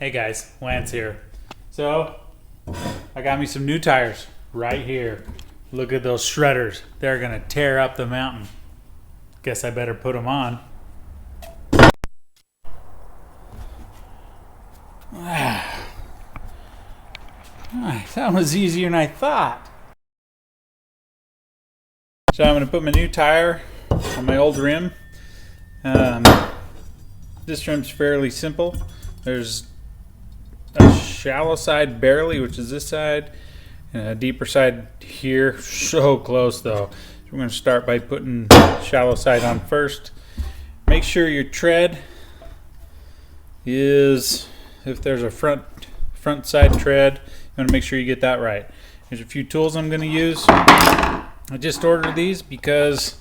Hey guys, Lance here. So, I got me some new tires right here. Look at those shredders. They're gonna tear up the mountain. Guess I better put them on. That was easier than I thought. So I'm gonna put my new tire on my old rim. This rim's fairly simple. There's a shallow side barely, which is this side, and a deeper side here. So close though. So we're going to start by putting shallow side on first. Make sure your tread is, if there's a front side tread, you want to make sure you get that right. There's a few tools I'm going to use. I just ordered these because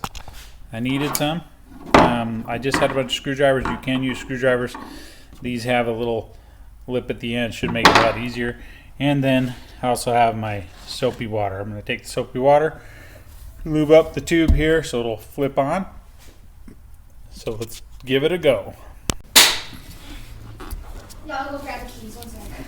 I needed some. I just had a bunch of screwdrivers. You can use screwdrivers. These have a little lip at the end, should make it a lot easier. And then I also have my soapy water. I'm going to take the soapy water, lube up the tube here so it'll flip on. So let's give it a go. Yeah, I'll go grab the keys. 1 second.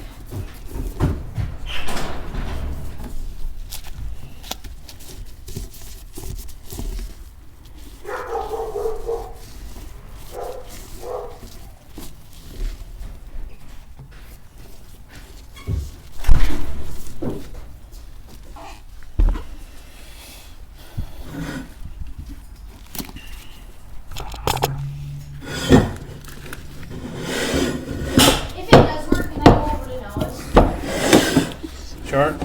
Short.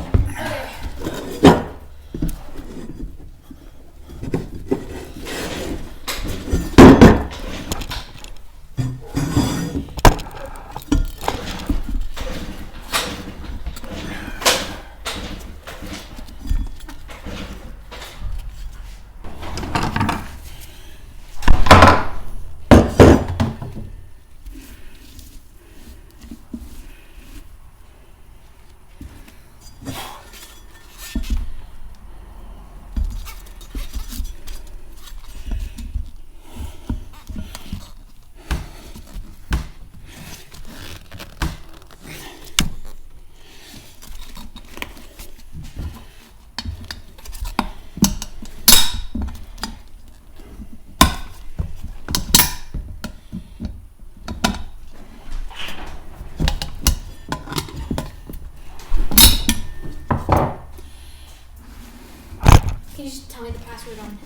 Can you just tell me the password on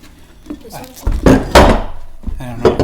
this one? I don't know.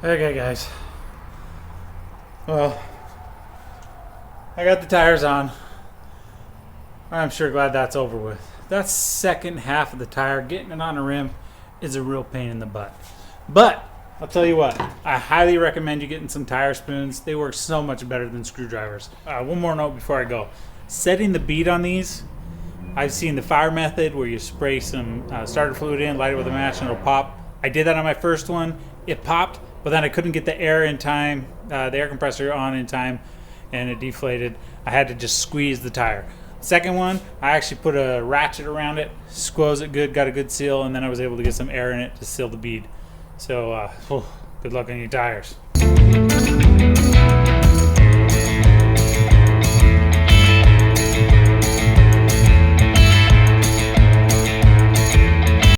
Okay, guys. Well, I got the tires on. I'm sure glad that's over with. That second half of the tire, getting it on the rim, is a real pain in the butt. But I'll tell you what, I highly recommend you getting some tire spoons. They work so much better than screwdrivers. One more note before I go. Setting the bead on these, I've seen the fire method where you spray some starter fluid in, light it with a match, and it'll pop. I did that on my first one. It popped, but then I couldn't get the air in time, the air compressor on in time, and it deflated. I had to just squeeze the tire. Second one, I actually put a ratchet around it, squoze it good, got a good seal, and then I was able to get some air in it to seal the bead. So, good luck on your tires.